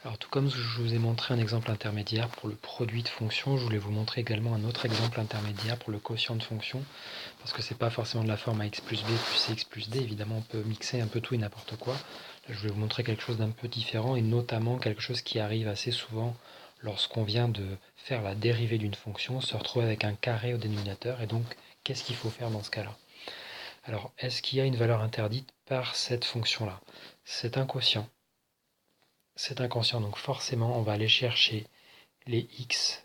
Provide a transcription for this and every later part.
Alors tout comme je vous ai montré un exemple intermédiaire pour le produit de fonction, je voulais vous montrer également un autre exemple intermédiaire pour le quotient de fonction, parce que c'est pas forcément de la forme ax plus b plus cx plus d, évidemment on peut mixer un peu tout et n'importe quoi. Là, je vais vous montrer quelque chose d'un peu différent, et notamment quelque chose qui arrive assez souvent lorsqu'on vient de faire la dérivée d'une fonction, se retrouver avec un carré au dénominateur, et donc qu'est-ce qu'il faut faire dans ce cas-là? Alors, est-ce qu'il y a une valeur interdite par cette fonction-là? C'est un quotient. C'est un quotient, donc forcément, on va aller chercher les x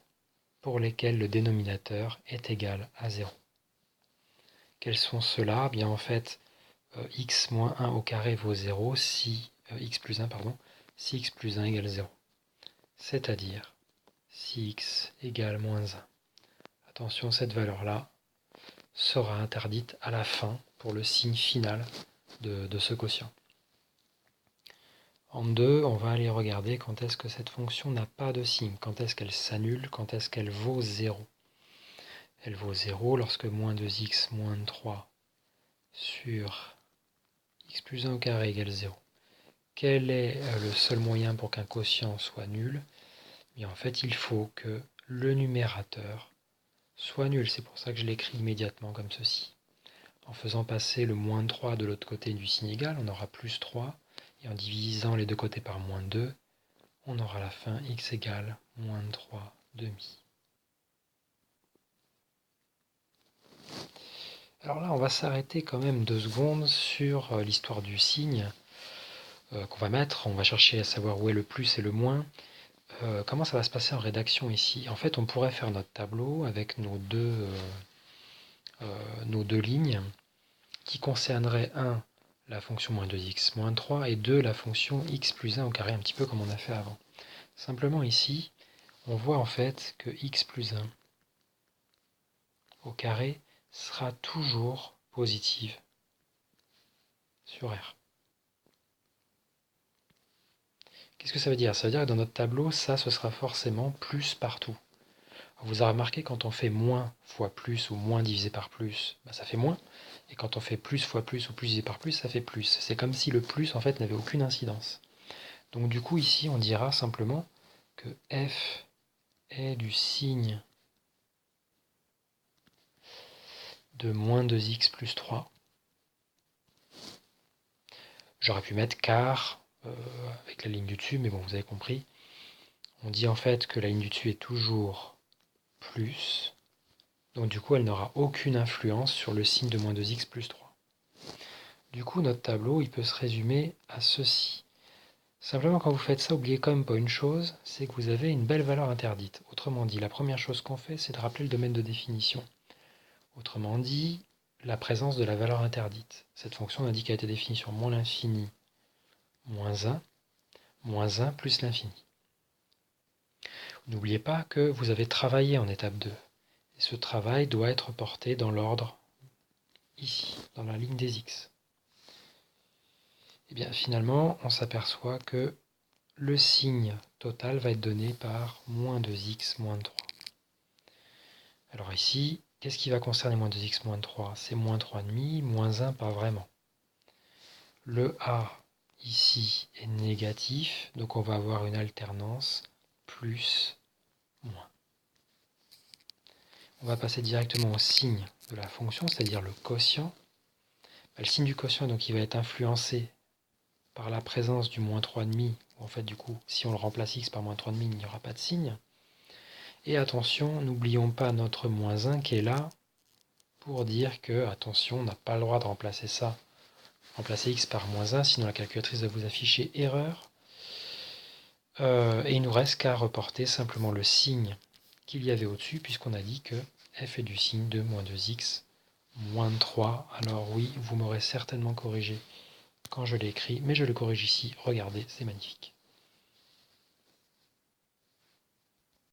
pour lesquels le dénominateur est égal à 0. Quels sont ceux-là? Bien en fait, x moins 1 au carré vaut 0 si x plus 1, pardon, si x plus 1 égale 0. C'est-à-dire si x égale moins 1. Attention, cette valeur-là sera interdite à la fin pour le signe final de ce quotient. En 2, on va aller regarder quand est-ce que cette fonction n'a pas de signe, quand est-ce qu'elle s'annule, quand est-ce qu'elle vaut 0. Elle vaut 0 lorsque moins 2x moins 3 sur x plus 1 au carré égale 0. Quel est le seul moyen pour qu'un quotient soit nul? Bien, en fait, il faut que le numérateur soit nul. C'est pour ça que je l'écris immédiatement comme ceci. En faisant passer le moins 3 de l'autre côté du signe égal, on aura plus 3. Et en divisant les deux côtés par moins 2, on aura à la fin x égale moins 3 demi. Alors là, on va s'arrêter quand même 2 secondes sur l'histoire du signe qu'on va mettre. On va chercher à savoir où est le plus et le moins. Comment ça va se passer en rédaction ici? En fait, on pourrait faire notre tableau avec nos deux lignes qui concerneraient 1, la fonction moins 2x moins 3, et 2, la fonction x plus 1 au carré, un petit peu comme on a fait avant. Simplement ici, on voit en fait que x plus 1 au carré sera toujours positive sur R. Qu'est-ce que ça veut dire? Ça veut dire que dans notre tableau, ça, ce sera forcément plus partout. Vous avez remarqué, quand on fait moins fois plus ou moins divisé par plus, ça fait moins. Et quand on fait plus fois plus ou plus divisé par plus, ça fait plus. C'est comme si le plus, en fait, n'avait aucune incidence. Donc du coup, ici, on dira simplement que f est du signe de moins 2x plus 3. J'aurais pu mettre car avec la ligne du dessus, mais bon, vous avez compris. On dit en fait que la ligne du dessus est toujours plus. Donc du coup, elle n'aura aucune influence sur le signe de moins 2x plus 3. Du coup, notre tableau, il peut se résumer à ceci. Simplement, quand vous faites ça, n'oubliez quand même pas une chose, c'est que vous avez une belle valeur interdite. Autrement dit, la première chose qu'on fait, c'est de rappeler le domaine de définition. Autrement dit, la présence de la valeur interdite. Cette fonction indique qu'elle a été définie sur moins l'infini, moins 1 plus l'infini. N'oubliez pas que vous avez travaillé en étape 2. Et ce travail doit être porté dans l'ordre ici, dans la ligne des x. Et bien finalement, on s'aperçoit que le signe total va être donné par moins 2x moins 3. Alors ici, qu'est-ce qui va concerner moins 2x moins 3? C'est moins 3,5, moins 1, pas vraiment. Le a ici est négatif, donc on va avoir une alternance plus, moins. On va passer directement au signe de la fonction, c'est-à-dire le quotient. Le signe du quotient, donc, il va être influencé par la présence du moins 3,5. En fait, du coup, si on le remplace x par moins 3,5, il n'y aura pas de signe. Et attention, n'oublions pas notre moins 1 qui est là pour dire que, attention, on n'a pas le droit de remplacer ça. Remplacer x par moins 1, sinon la calculatrice va vous afficher erreur. Et il ne nous reste qu'à reporter simplement le signe qu'il y avait au-dessus, puisqu'on a dit que f est du signe de moins 2x moins 3. Alors oui, vous m'aurez certainement corrigé quand je l'ai écrit, mais je le corrige ici. Regardez, c'est magnifique.